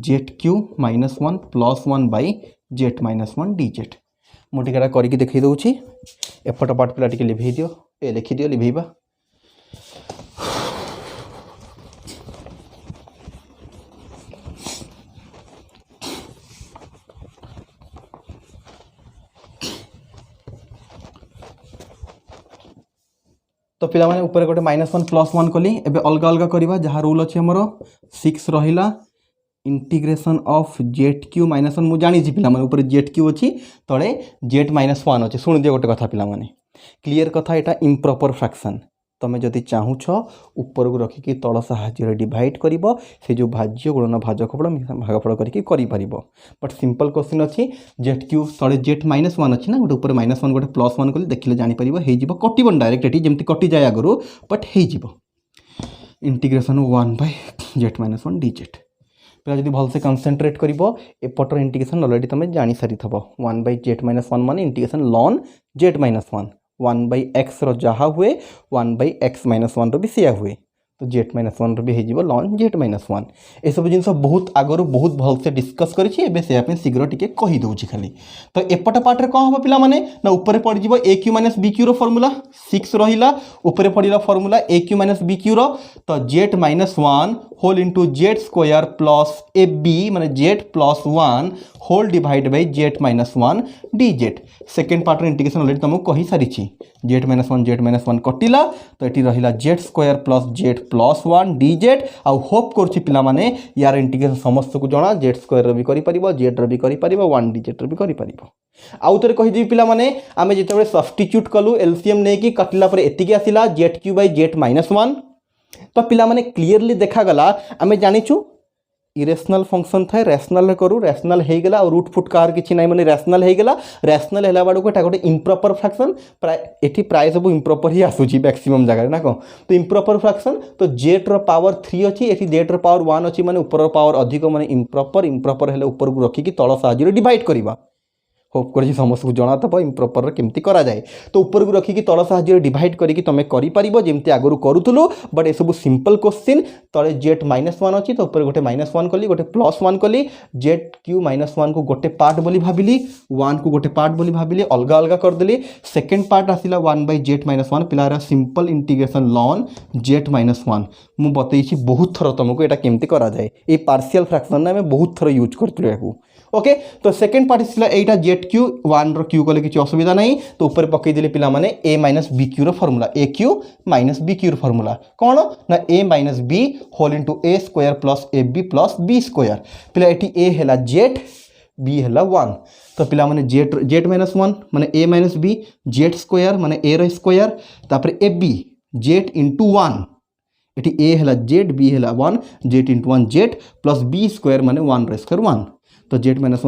Z Q -1 + 1 by z -1 d Z मुझे करके देखी दूसरी एपट पार्ट पिला टिके लिभे दियो ए लिखि दियो लिभेबा तो पिला माने ऊपर गोटे -1 + 1 कली एबे अलग अलग करवा जहाँ रूल अच्छे हमर 6 रहिला इंटीग्रेशन ऑफ जेड क्यू -1 मुझे जानी पिला माने ऊपर जेड क्यू अच्छी तले जेड -1 अच्छे शुणी दियो गोटे कथा पिला माने क्लीयर कथा यहाँ इम्प्रॉपर फ्रैक्शन तुम्हें जदि चाहूछ ऊपर को रखिकी तल साहाय्य डिवाइड कर से जो भाज्य गुणन भाजकफल भागफल करके बट सिंपल क्वेश्चन अच्छी जेड क्यू तले जेड -1 अच्छी ना गोटे ऊपर -1 गोटे +1 कले देखिले जापर हो कटन डायरेक्ट ये जमी कटि जाए आगु बट हो इंटीग्रेशन 1/जेड -1 डी जेड पिला जब भलसे कनसेंट्रेट कर एपटर इंटीग्रेशन अलरेडी तुम जानी सारी थब 1/जेड -1 मान इंटीग्रेशन लॉन जेड -1 1/x जहाँ हुए 1/x -1 भी सेया हुए तो जेड -1 भी हो लॉन जेड -1 ये सब जिन बहुत आगु बहुत भलसे डिस्कस करें शीघ्र टी कहीदे खाली तो एपट पार्ट में कौन हम पिला माने ना ऊपर पड़ जाए a cube - b cube formula 6 रहा ऊपर पड़ा formula a cube - b cube तो z -1 whole into Z square plus a b माने z +1 whole divide by z -1 d z second part integration already तुमको कही सारी जेड -1 कटिला तो ये रहा z square plus z +1 d z आउ होप करुच्ची पिला माने यार इंटीग्रेशन समस्त को जना जेड स्क्वायर भी करिपरिबो जेड भी करिपरिबो 1 डी जेड भी करिपरिबो आउ थरे कहि दिबी पिला माने आमे जेतेबे सब्स्टिट्यूट कलु एलसीएम ने की कटिला पर एतिकी आसिला जेड क्यू बाई जेड -1 तो पिला माने क्लियरली देखा गला आमे जानिछु इरेशनल फंक्शन थाए रैशनल करू रैशनल हो गला और रूट फुट कार किछि नाइ माने रैशनल हो गला रैशनल हैला बाडू को एटा गोटे इम्प्रॉपर फ्रैक्शन एठी प्राय सब इम्प्रॉपर ही आसुची मैक्सिमम जगह ना को तो इम्प्रॉपर फ्रैक्शन तो जेड रो पावर 3 अछि एठी जेड रो पावर 1 अछि माने ऊपर रो पावर अधिक माने इम्प्रॉपर हेले ऊपर को रखी कि तळ साहाय्य डिवाइड करबा होप कर समस्त को जना थब इम्प्रॉपर केमती करा जाए तो ऊपर को रखिकी तल साहाय्य डिवाइड करके तुम करमती आगु करूँ बट ये सब सिंपल क्वेश्चन तले जेड -1 अच्छी तो ऊपर गोटे -1 कली गोटे +1 कली जेड क्यू -1 को गोटे पार्ट बोली भाविली 1 को गोटे पार्ट बोली भाविली अलग अलग करदेली सेकेंड पार्ट आसला 1/जेड -1 पिलार सिंपल इंटीग्रेशन लॉन जेड -1 मु बतई बहुत थर तुमको यहाँ केमती करा जाए ये पार्शियल फ्रैक्शन आम बहुत थर यूज करूँ ओके तो सेकेंड पार्ट आसला यहाँ जेड क्यू 1 रो क्यू कले किसी असुविधा नहीं तो ऊपर पकईदे पिला माने ए - बी क्यू रो formula a cube - b cube रो फर्मूला कौन ना a - b whole into a square plus a b plus b square पिला ये ए है जेड बी है 1 तो पिला माने जेड माइनस 1 माने a minus b z square माने ए रो स्क्वायर तापर ए बी जेड इंटू 1 एटी ए है जेड बी है 1 z into 1 z plus b square माने 1 रो स्क्वायर 1 तो जेड माइनस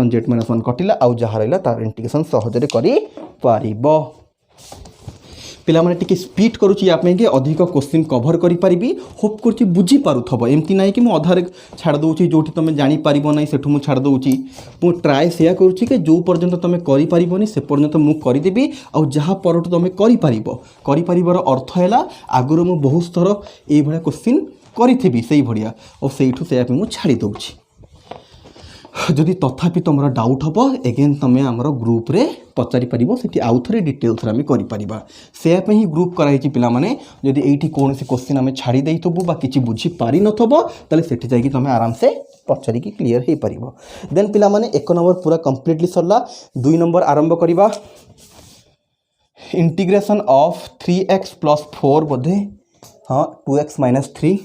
1 कटिला आउ जहाँ रहा तार इंटीग्रेशन सहजरे करि पारिबो पिला माने टिके स्पीड करूची आपके अधिक क्वेश्चन कवर करि परिबी होप करची बुझी पारुथबो एमती नाही कि मु अधारे छाड़ दोची जोठी तमे जानि पारिबो नाही सेठु मु छाड़ दोची मु ट्राई सेया करूची कि जो पर्यंत तमे करि पारिबोनी से पर्यंत मु करि देबी आ जहाँ परटु तमे करि पारिबार अर्थ हैला आगुरो मु बहुत थर एई भलिया क्वेश्चन करिथिबी सेई भलिया और सेइठु सेया पे मु छाड़ी दोची जदि तथापि तुम डाउट हम एगेन तुम्हें आमर ग्रुप रे पचारि पारिबो सेठी आउ थरे डिटेल्स आम करि परिबा से ही ग्रुप कराई पिला माने जदि एठी कोनोसी क्वेश्चन आम छाड़ी देइथबु बा किछि बुझी पारि नथबो तले सेठी जाई कि तुमे आराम से पचारि कि क्लियर हे परिबो देन पिला माने 1 नंबर पूरा कंप्लीटली सरला 2 नंबर आरंभ करिबा इंटीग्रेशन ऑफ 3x + 4 बोधे हाँ 2x - 3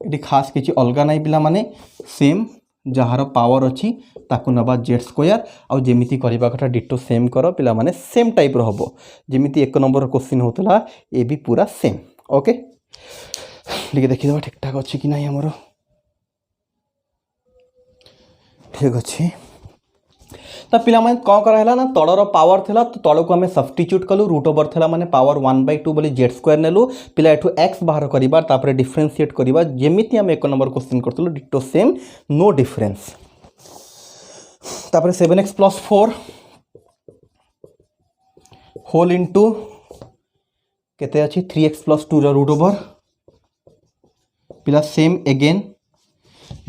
ये खास किसी अलग ना पिला माने सेम जार पावर अच्छी ताकू नबा जेड स्क्वायर आउ जेमिति करबा कथा डिटो सेम कर पिला माने सेम टाइप रो हबो जेमिति 1 नंबर क्वेश्चन होतला ए भी पूरा सेम ओके लिखे देखि दबा ठीक ठाक अच्छी कि नहीं हमरो ठीक अच्छी तो पिला माने कौन करा है ना तलर पावर थिला तो तल को आम सब्स्टिट्यूट कलु रूट ओवर थिला माने पावर 1/2 बोली जेड स्क्वायर नेलु पिला एठु x बाहर करिबा तापरे डिफरेंशिएट करिबा जेमिति हम 1 नंबर क्वेश्चन करतलु डिटो सेम नो डिफरेंस तापरे 7x + 4 होल इनटू केते अछि 3x + 2 रूट ओवर पिला सेम अगेन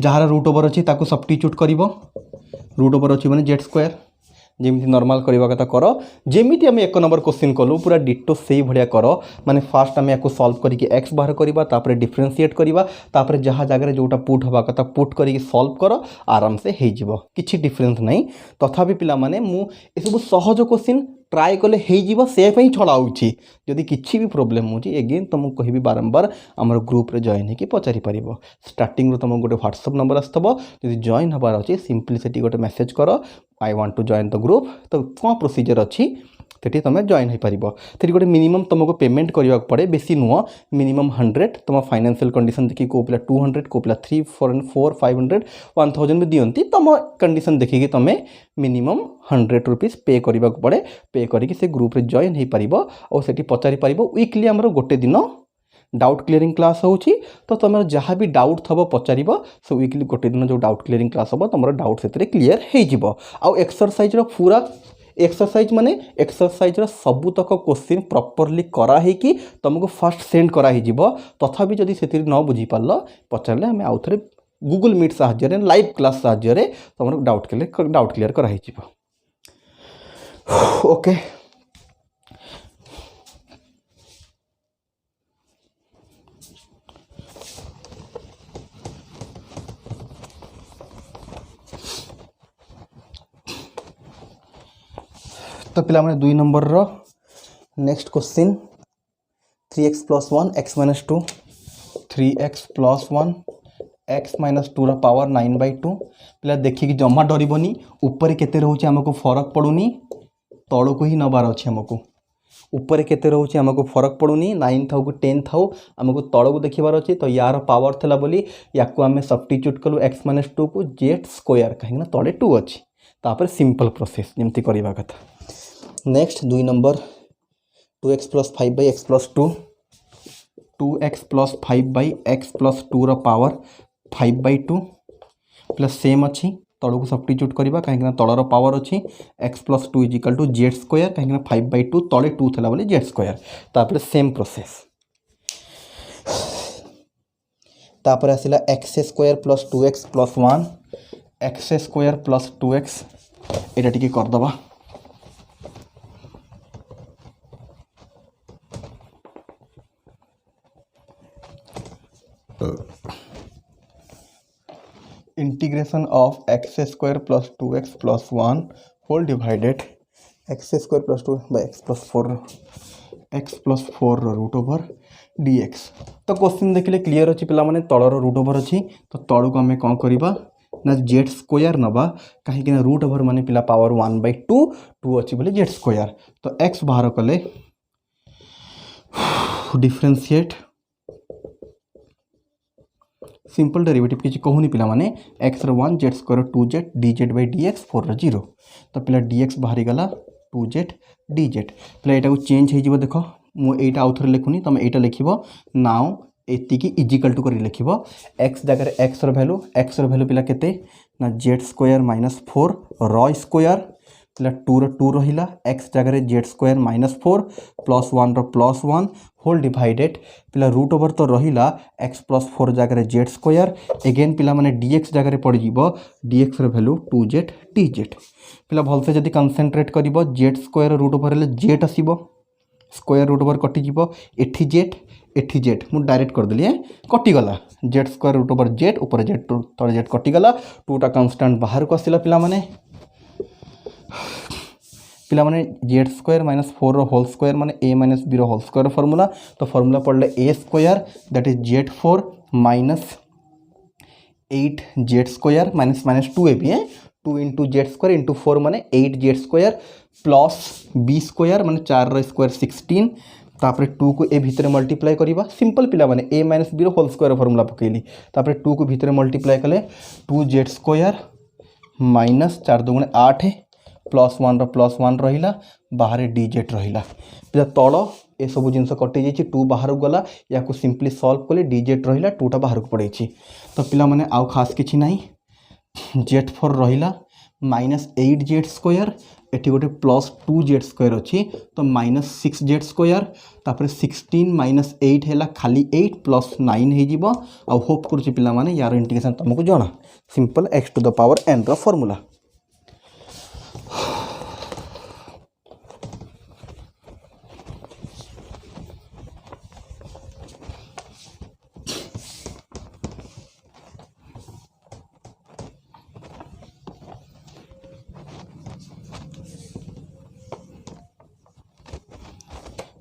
जहाँ रूट ओवर अच्छी ताकू सब्स्टिट्यूट करिबो रूट ओवर अच्छी माने जेड स्क्वायर जेमिति नॉर्मल करबा कथा करो जेमिति हम 1 नंबर क्वेश्चन कलु पूरा डिटो सेही भलिया करो माने फास्ट हम याको सॉल्व करिके x बाहर करबा तापरे डिफरेंशिएट करबा तापरे जहाँ जगह जोटा पुट हवा कथा पुट करिके सॉल्व करो आराम से हे जिवो किछि डिफरेंस नहीं तथापि पिला माने मु ए सब सहज क्वेश्चन ट्राए कले हे जिवो से पई छड़ाउछि जदि किछि भी प्रॉब्लम होछि एगेन तुम कहबी बारंबार हमर ग्रुप रे जॉइन हे कि पचारि परिबो स्टार्टिंग रो तुम गोटे व्हाट्सएप नंबर आस्तबो जदि जॉइन हबार अछि सिंपली सेठी गोटे मेसेज करो I want to join the group तो कौन प्रोसीजर अच्छी सेठी तुम जॉइन हो पार थी गोटे मिनिमम तुमको पेमेंट करने पड़े बेसी नुह मिनिमम 100 तुम फाइनेंशियल कंडीशन देखिए को पिला 200 को पिला 300 400 500 1000 भी दियंती तुम कंडीशन देखिए तुम मिनिमम 100 रुपीज पे करने पड़े पे करके से ग्रुप रे जॉइन हो पार और सेठी पचारि पार वीकली आमर गोटे दिन डाउट क्लियरिंग क्लास होची तो तुम जहाँ भी डाउट थब पचार सो वीकली गोटे दिन जो डाउट क्लियरिंग क्लास हम तुम डाउट से क्लियर हो आउ एक्सरसाइज पूरा एक्सरसाइज माने एक्सरसाइज सबुतक क्वेश्चन प्रॉपर्ली कराही कि तुमको फास्ट सेंड कराही तथापि जदि से न बुझी पार पचारे आम आउ थे गूगल मीट साहाय्य लाइव क्लास साहाय्य तुम डाउट क्लियर कराही ओके तो पिला माने 2 नंबर रो next question 3x + 1 x - 2 3x + 1 x - 2 रो पावर 9/2 पिला देखि कि जमा डरबनी ऊपर केते रहउची हमको फरक पड़ुनी तळ को ही नबार अछि हमको ऊपर केते रहउची हमको फरक पड़ुनी 9 थाउ को 10 थाउ हमको तळ को देखिबार अछि तो यार पावर थला बोली याको हमें सब्स्टिट्यूट कलु x - 2 को जेड स्क्वायर कहीं ना तळे 2 अछि तापर सिंपल प्रोसेस जेमति करबा कथा next 2 number 2x + 5/x + 2 2x + 5/x + 2 रो पावर 5/2 प्लस सेम अच्छी तलू को सब्स्टिट्यूट करबा कहीं तलर पावर अच्छी x + 2 = जेड स्क्वायर कहीं 5/2 तले 2 थला बोली जेड स्क्वायर तापर सेम प्रोसेस तापर आसिला x² + 2x + 1 x² + 2x एटा टिके कर दबा integration of x² + 2x + 1 whole divided x² + 2/x + 4 x + 4 root over dx तो क्वेश्चन देखिले क्लियर अच्छी पिला माने तलर रूट ओवर अच्छी तो तलू को आम कौन करवा ना जेड स्क्वायर नवा कहीं रूट ओवर माने पिला पावर 1/2 2 अच्छी बोले जेड स्क्वायर तो एक्स बाहर कले डिफरेंशिएट सिंपल डेरिवेटिव किसी कहूनी पिला माने x 1 Z square 2z dz by dx 4 0 तो पिला dx बाहरी गला 2z dz पिला एटा को चेंज हे जिवो देखो मु एटा आउथरे लिखुनी तुम एटा लिखिबो नाउ एति की इजिकल टू करी लिखिबो x जगह x रो वैल्यू पिला केते ना जेड स्क्वायर -4 र स्क्वायर पिला 2 रो 2 रहिला x जगह जेड स्क्वायर -4 प्लस 1 रो प्लस 1 होल डिवाइडेड पिला रूट ओवर तो रहिला x प्लस 4 जगह जेड स्क्वायर एगेन पिला माने dx जगह पड़ जीवो dx रो वैल्यू 2z dz पिला भलसे जदी कंसंट्रेट करिवो जेड स्क्वायर रूट ओवर ले जेड आसीबो स्क्वायर रूट ओवर कटि जीवो एठी जेड मु डायरेक्ट कर देली कटि गला Z square root over z ऊपर जेड तळे जेड कटि गला 2 टा कांस्टेंट बाहर को आसिला पिला माने जेड स्क्वायर -4 होल स्क्वायर माने a - b whole square formula तो फॉर्मूला पड़ले a square that is z4 -8 z square -2ab 2 into Z square into 4 माने 8 z square plus b square माने 4 रो स्क्वायर 16 तापर 2 को ए भितर मल्टीप्लाई करिबा सिंपल पिला माने a - b whole square formula पकेली तापर 2 को भितर मल्टीप्लाई कले 2z स्क्वायर -4 2 8 प्लस 1 रो प्लस 1 रहिला बाहर dz रहिला पिला तळ ए सब जिंस कटि जाइछि 2 बाहर गला या को सिंपली सॉल्व कले dz रहिला 2 टा बाहर को पड़ैछि तो पिला माने आउ खास किछि नाही z4 रहिला -8 जेड स्क्वायर एठी गोटे प्लस 2 जेड स्क्वायर अच्छी तो -6 जेड स्क्वायर तापर 16 - 8 है खाली 8 प्लस 9 हो जीवो आ होप करुच्ची पिला माने यार इंटीग्रेशन तुमको जना simple x to the power n रो फॉर्मूला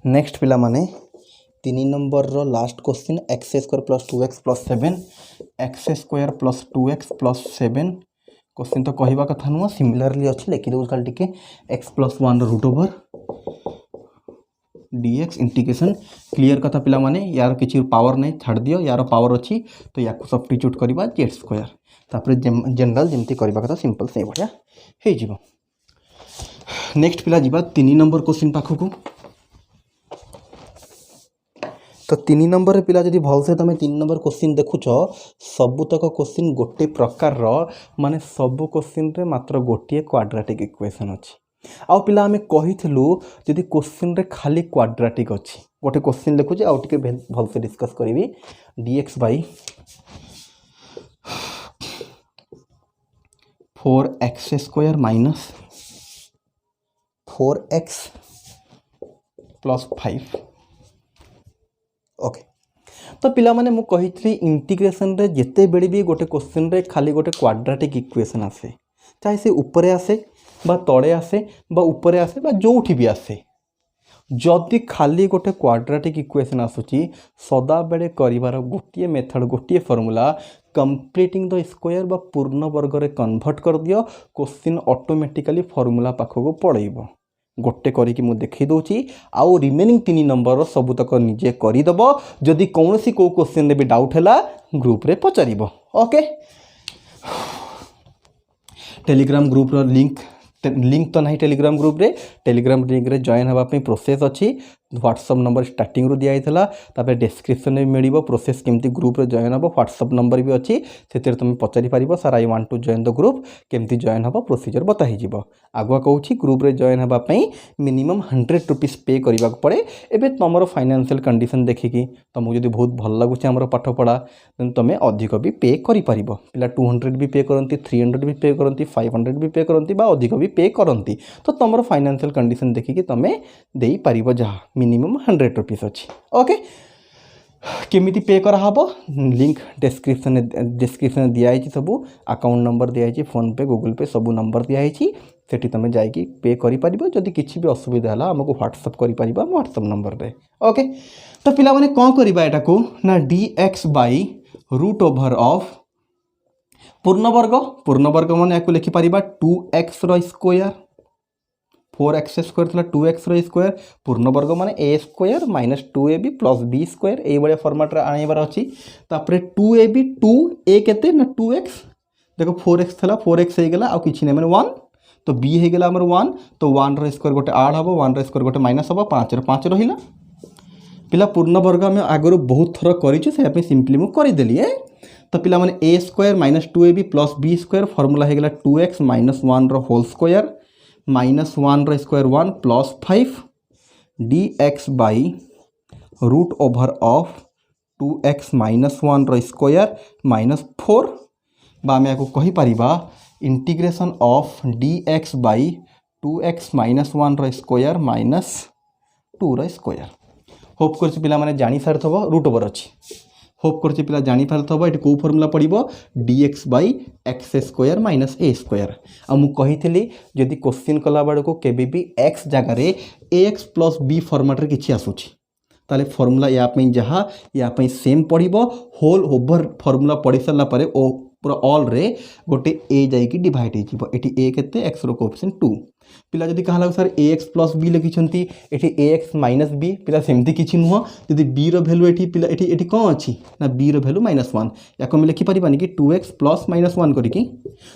नेक्स्ट पिला माने 3 नंबर रो last question x square plus 2x plus 7 x square plus 2x plus 7 question तो कहवा कथा नुह सिमिलरली अच्छी लिखि दो खाली टिके x plus 1 root over dx integration clear कथा पिला माने यार किछि पावर नहीं छाड़ दियो यार पावर अच्छी तो या को सब्स्टिट्यूट करबा z स्क्वायर तापर जनरल जेमती करबा कथा सिंपल से बढ़िया हे जीवो नेक्स्ट पिला जीवा 3 नंबर क्वेश्चन पाखकू तो 3 नंबर पिला जदि भलसे तुम 3 नंबर क्वेश्चन देखुच सबुतक क्वेश्चन गोटे प्रकार माने सब क्वेश्चन रे मात्र गोटे क्वाड्रेटिक इक्वेशन अच्छी आउ पिला आमे कहिथलु जदि क्वेश्चन रे खाली क्वाड्रेटिक अच्छी गोटे क्वेश्चन लिखुच आउ टिके भलसे डिस्कस करिवि dx by 4x square minus 4x plus 5 okay तो पिला माने मु कहिथली इंटीग्रेशन रे जेते बेड़ी भी गोटे क्वेश्चन रे खाली गोटे क्वाड्रेटिक इक्वेशन आसे चाहे से ऊपर आसे बा तळे आसे बा ऊपर आसे बा जोठी भी आसे जदि खाली गोटे क्वाड्रेटिक इक्वेशन आसुची सदा बेले करिवार गोटिए मेथड गोटिए फॉर्मूला कंप्लीटिंग द स्क्वायर बा पूर्ण वर्ग रे कन्वर्ट कर दियो क्वेश्चन ऑटोमेटिकली फॉर्मूला पाखको पळैबो गोटे करिकी मु देखि दोची आउ रिमेनिंग 3 नंबर सबुतक निजे करिदब जदि कौनसी को क्वेश्चन रे भी डाउट हैला ग्रुप रे पचारिबो ओके टेलीग्राम ग्रुप रो लिंक तो नहीं टेलीग्राम ग्रुप रे जॉइन हवा पे प्रोसेस अच्छी व्हाट्सएप नंबर स्टार्टिंग रू दिया तापर डिस्क्रिप्शन में मिल प्रोसेस केमती ग्रुप रे जॉइन हम व्हाट्सएप नंबर भी अच्छी से तुम पचारि पार sir I want to join the group केमती जॉइन हम प्रोसीजर बताई आगुआ कहूँ ग्रुप रे जॉइन होगापी मिनिमम 100 रुपीज पे करने पड़े एवं तुम फाइनेंशियल कंडीशन देखिकी तुमको जब बहुत भल लगुच आम पाठ पढ़ा तुम अधिक भी पे कर पिला 200 भी पे करती 300 भी पे करती 500 भी पे करती अधिक भी पे करती तो तुम फाइनेंशियल कंडीशन देखिकी तुम दे पार जहाँ मिनिमम 100 रुपीज अच्छी ओके केमिति पे कराहब लिंक डिस्क्रिप्शन दिखाई सब अकाउंट नंबर दिखाई फोन पे गूगल पे सब नंबर दिखाई सेठी तुम जाइए पे कर जदि किसी भी असुविधा है आमको व्हाट्सएप कर व्हाट्सएप नंबर रे ओके तो पिला कौन करवा यहाँ को ना dx by root over of पूर्णवर्ग माने या लिखिपर 2x स्क्वायर 4x स्क्वायर था 2x स्क्वायर पूर्णवर्ग माने a square minus 2ab plus b square ये फॉर्मेट आनबार अच्छी तापर 2ab 2a केते ना 2x देखो 4x था 4x हो गला आ किछि नै माने 1 तो b हो गला हमर 1 तो 1 रो स्क्वायर गोटे ऐड हबो 1 रो स्क्वायर गोटे माइनस हबो 5 रो 5 रहिला पिला पूर्णवर्ग आम आगु बहुत थर करिछु से सिंपली मु कर देली तो पिला माने a square minus 2ab plus b square formula हो गला 2x माइनस 1 रो होल स्क्वायर माइनस 1 रो square 1 plus 5 dx by root over of 2x minus 1 रो स्क्वायर माइनस 4 बा आम को कहि परिबा integration of dx by 2x minus 1 रो स्क्वायर माइनस 2 रो स्क्वायर होप कर पिला माने जानी सारथबो रूट ओवर अच्छी होप कर पिला जानी पारथबो एटी को फॉर्मूला पड़िबो dx by x square minus a square आ मु कहितली जदि क्वेश्चन कला बाड़ को केबे भी x जगह रे ax प्लस b फॉर्मेट रे किछि आसुछि ताले फॉर्मूला या पई जहा या पई सेम पड़िबो होल ओवर फॉर्मूला पड़ी सरला पारे ओ पूरा ऑल रे गोटे a जाई की डिवाइड हो एटी a केते x रो कोएफिशिएंट 2 पिला जदि कहला सर ax प्लस b लिखिछंती एटी ax माइनस b पिला सेमती किछि नुह जदि b रो वैल्यू एटी पिला एटी एटी कोन अछि ना b रो वैल्यू -1 याको हम लिखि परिबानी कि 2x प्लस -1 करी कि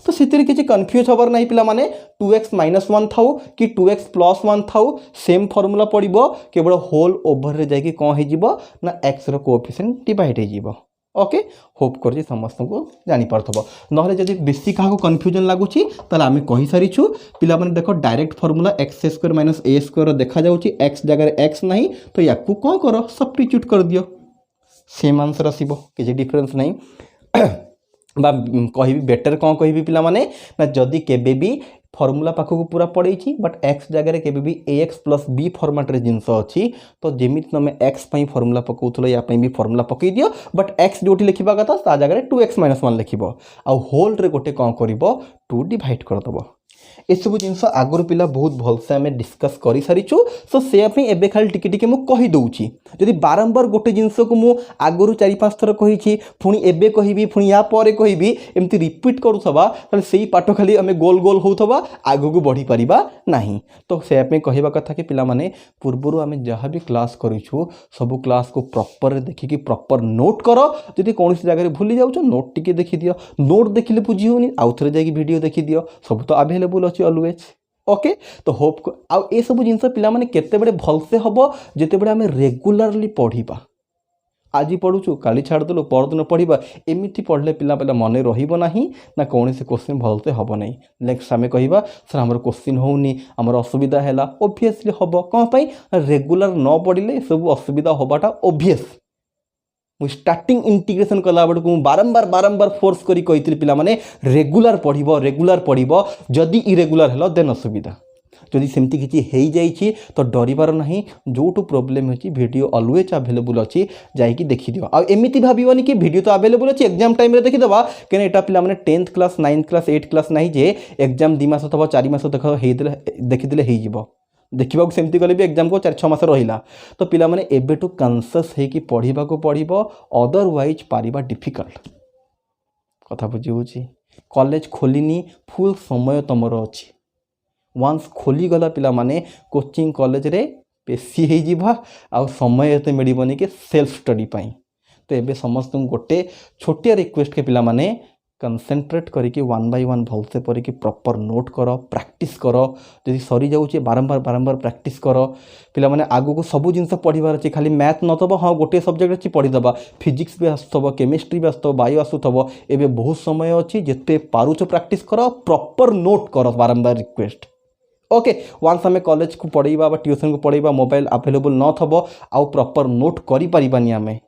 तो सेतिर किछि कंफ्यूज होबर नाही पिला माने 2x -1 थाउ कि 2x प्लस 1 थाउ सेम फार्मूला पड़िबो केवल होल ओवर रे जाई कि कोन हे जिवो ना x रो कोएफिशिएंट डिवाइड हे जिवो ओके होप कर समस्त को जानी पारथबो नहले जदि बेसी काहा को कंफ्यूजन लागुची ताले आमे कहि सारिछु पिला माने देखो direct formula x square minus a square देखा जाउची x जगह रे x नहीं तो याकू कोन करो सब्स्टिट्यूट कर दियो सेम आंसर आसीबो किछि डिफरेंस नहीं बा कहिबी बेटर कोन कहिबी पिला माने ना जदि केबे भी फॉर्मूला पाखक पूरा पड़े बट एक्स जगह के भी ax प्लस b फॉर्मेट रे जिनस अच्छी तो जमी तुम एक्स फॉर्मूला पकाउल या भी फॉर्मूला पकई दियो बट एक्स जो लिखा कथा ता जगह 2x माइनस 1 लिख होल रे गोटे कौन कर 2 डिवाइड करदेव एसबू जिनस आगुरी पिला बहुत भलसे आम डिस्कस कर सारीचु सो से एबे खाली टिके टिके मुझे कहीदे जदि बारंबार गोटे जिनस को मु आगुरी 4-5 थर कही पुणी एबे कहबी पुणी या परे कहबी एमती रिपीट करूथबा ताले सेही पाठ खाली आम गोल गोल होथबा आगु को बढ़ी परिबा नहीं तो से कहवा कथा कि पिला माने पूर्वरु आम जहाँ भी क्लास करूँ सब क्लास को प्रॉपर देखिकी प्रॉपर नोट कर जदि कौन जगह भूली जाऊँ नोट टिके देखी दियो नोट देखिले बुझी होनी आउ थे जाकि वीडियो देखी दियो सब तो अवेलेबल अच्छी ऑलवेज ओके तो होप आउ ए सब जिनस पिला माने केते बड़े भलसे हबो जेते बड़े आमे रेगुलरली पढ़िबा आज पढ़ुचु काली छाड़देलु परदिन पढ़ा एमती पढ़ले पिला पिला मन रहिबो नाही ना कौन से क्वेश्चन भलसे हम ना नेक्स्ट आम कह सर आमर क्वेश्चन होनी आमर असुविधा है ओबियसली हम कौन रेगुलर न पढ़ले सब असुविधा हवाटा ओबियस मुझे स्टार्टिंग इंटीग्रेशन कला बेलू मुझे बारंबार बारंबार फोर्स करी कही पिला माने रेगुलर पढ़ जदि इरेगुलर है देन असुविधा जदि सेमती किसी हो जाइए तो डरबार ना जो प्रोब्लेम होची वीडियो ऑलवेज अवेलेबल अच्छी जाकि देखी दियो आ एमती भावन कि वीडियो तो अवेलेबल अच्छी एग्जाम टाइम रे देखीदबा कहीं यहाँ पिला माने 10th class 9th class 8th class नहीं जे एग्जाम 2 मास अथवा 4 मास देखीदे हो देखा सेमती गले भी एग्जाम को 4-6 मास रहा तो पिला माने एबेटू कॉन्शियस होकि पढ़ा को पड़ो अदरवाइज पारिबा डिफिकल्ट कथा बुझी होची कॉलेज खोलिनी फुल समय तुमर अच्छी वन्स खोलीगला पिला माने कोचिंग कॉलेज रे बेसी हो जावा आ समय एते मिलबनी कि सेल्फ स्टडी पाई तो एबे समस्त गोटे छोटिया रिक्वेस्ट के पिला माने कंसंट्रेट करके 1 by 1 भलसे पढ़ी प्रॉपर नोट कर प्रैक्टिस कर जदि सरी जाऊे बारंबार बारंबार प्रैक्टिस कर पिला माने आगु को सब जिनस पढ़ार अच्छे खाली मैथ नथब हाँ गोटे सब्जेक्ट अच्छी पढ़ीदबा फिजिक्स भी आसुथब केमिस्ट्री भी आसुथब बायो आसुथब एबे बहुत समय अच्छी जिते पारुच प्रैक्टिस कर प्रॉपर नोट कर बारंबार रिक्वेस्ट ओके वन्स आम कॉलेज को पढ़ेबा ट्यूशन को पढ़ेबा मोबाइल अवेलेबल न थब आउ प्रॉपर नोट करि परिबानी आमे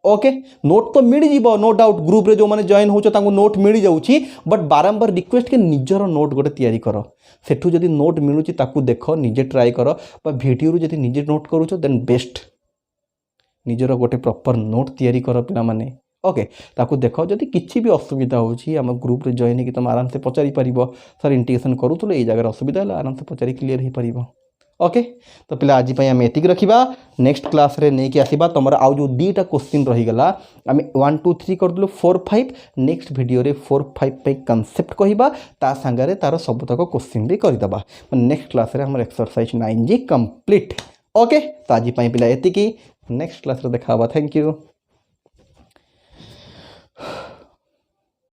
ओके नोट तो मिल जीवो नो डाउट ग्रुप रे जो माने जॉइन होचो तांको नोट मिल जाउची बट बारंबार रिक्वेस्ट के निजर नोट गोटे तैयारी कर सेठू जदि नोट मिलुची ताकू देख निजे ट्राई कर बा वीडियो रु जदि निजे नोट करूचो देन बेस्ट निजर गोटे प्रॉपर नोट तैयारी कर पिला माने ओके ताकू देख जदि किछि भी असुविधा होची हम ग्रुप रे जॉइन कि तुम आराम से पचारि परिबो सर इंटीग्रेशन करूथलो ए जगह असुविधा है आराम से पचारि क्लियर ही परिबो ओके तो पिला आज आम एतिक रखा नेक्स्ट क्लास रे नहीं कि आसवा तुम आउ जो दुईटा क्वेश्चन रहीगला आम 1 2 3 करदेलु 4 5 नेक्स्ट वीडियो रे 4 5 पे कनसेप्ट कहवा ता सांगे तार सबुतक क्वेश्चन भी करदे नेक्स्ट क्लास रे हमर एक्सरसाइज 9G कंप्लीट ओके तो आज पिला एतिक नेक्स्ट क्लास रे देखा थैंक यू।